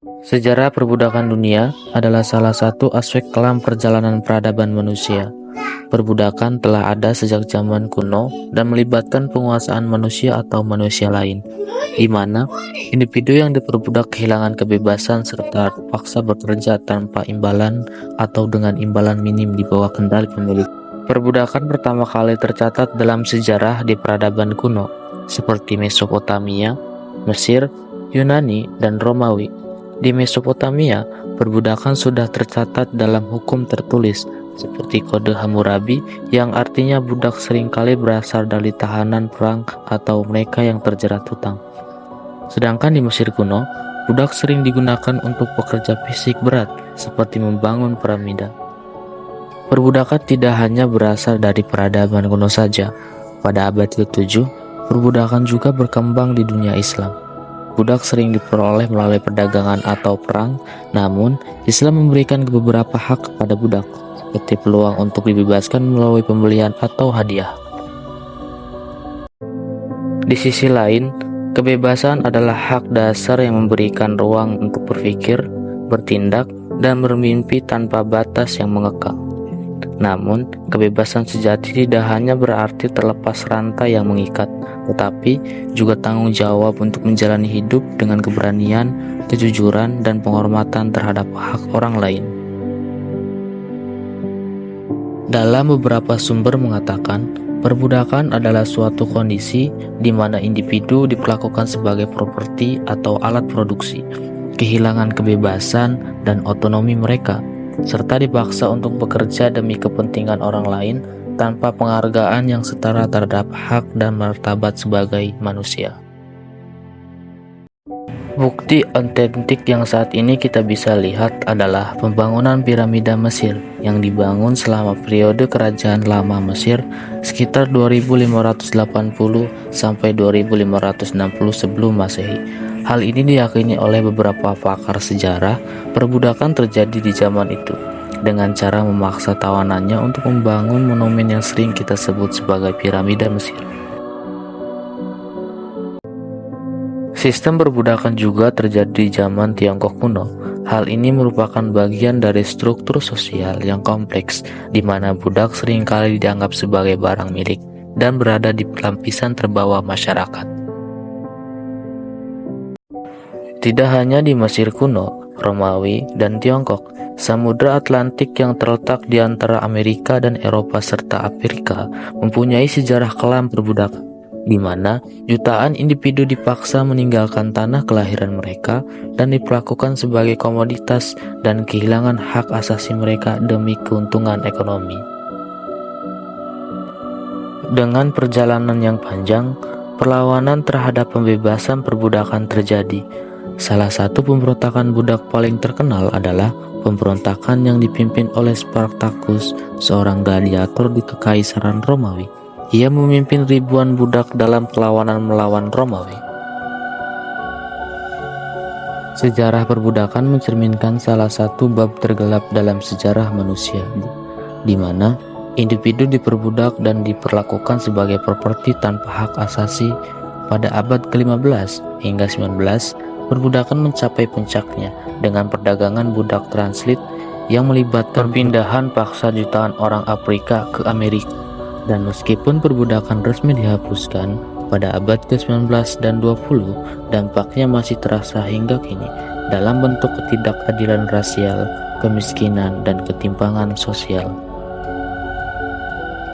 Sejarah perbudakan dunia adalah salah satu aspek kelam perjalanan peradaban manusia. Perbudakan telah ada sejak zaman kuno dan melibatkan penguasaan manusia atau manusia lain, di mana individu yang diperbudak kehilangan kebebasan serta terpaksa bekerja tanpa imbalan atau dengan imbalan minim di bawah kendali pemilik. Perbudakan pertama kali tercatat dalam sejarah di peradaban kuno, seperti Mesopotamia, Mesir, Yunani, dan Romawi. Di Mesopotamia, perbudakan sudah tercatat dalam hukum tertulis, seperti Kode Hammurabi yang artinya budak seringkali berasal dari tahanan perang atau mereka yang terjerat hutang. Sedangkan di Mesir kuno, budak sering digunakan untuk pekerja fisik berat, seperti membangun piramida. Perbudakan tidak hanya berasal dari peradaban kuno saja. Pada abad ke-7, perbudakan juga berkembang di dunia Islam. Budak sering diperoleh melalui perdagangan atau perang, namun Islam memberikan beberapa hak kepada budak, seperti peluang untuk dibebaskan melalui pembelian atau hadiah. Di sisi lain, kebebasan adalah hak dasar yang memberikan ruang untuk berpikir, bertindak, dan bermimpi tanpa batas yang mengekang. Namun, kebebasan sejati tidak hanya berarti terlepas rantai yang mengikat, tetapi juga tanggung jawab untuk menjalani hidup dengan keberanian, kejujuran, dan penghormatan terhadap hak orang lain. Dalam beberapa sumber mengatakan, perbudakan adalah suatu kondisi di mana individu diperlakukan sebagai properti atau alat produksi, kehilangan kebebasan dan otonomi mereka, serta dipaksa untuk bekerja demi kepentingan orang lain tanpa penghargaan yang setara terhadap hak dan martabat sebagai manusia. Bukti otentik yang saat ini kita bisa lihat adalah pembangunan piramida Mesir yang dibangun selama periode kerajaan lama Mesir sekitar 2580 sampai 2560 sebelum Masehi. Hal ini diyakini oleh beberapa pakar sejarah. Perbudakan terjadi di zaman itu dengan cara memaksa tawanannya untuk membangun monumen yang sering kita sebut sebagai piramida Mesir. Sistem perbudakan juga terjadi di zaman Tiongkok kuno. Hal ini merupakan bagian dari struktur sosial yang kompleks, di mana budak seringkali dianggap sebagai barang milik dan berada di lapisan terbawah masyarakat. Tidak hanya di Mesir kuno, Romawi, dan Tiongkok, Samudra Atlantik yang terletak di antara Amerika dan Eropa serta Afrika mempunyai sejarah kelam perbudakan, di mana jutaan individu dipaksa meninggalkan tanah kelahiran mereka dan diperlakukan sebagai komoditas dan kehilangan hak asasi mereka demi keuntungan ekonomi. Dengan perjalanan yang panjang, perlawanan terhadap pembebasan perbudakan terjadi. Salah satu pemberontakan budak paling terkenal adalah pemberontakan yang dipimpin oleh Spartacus, seorang gladiator di Kekaisaran Romawi. Ia memimpin ribuan budak dalam perlawanan melawan Romawi. Sejarah perbudakan mencerminkan salah satu bab tergelap dalam sejarah manusia, di mana individu diperbudak dan diperlakukan sebagai properti tanpa hak asasi. Pada abad ke-15 hingga 19, perbudakan mencapai puncaknya dengan perdagangan budak translit yang melibatkan perpindahan paksa jutaan orang Afrika ke Amerika. Dan meskipun perbudakan resmi dihapuskan pada abad ke-19 dan 20, dampaknya masih terasa hingga kini dalam bentuk ketidakadilan rasial, kemiskinan, dan ketimpangan sosial.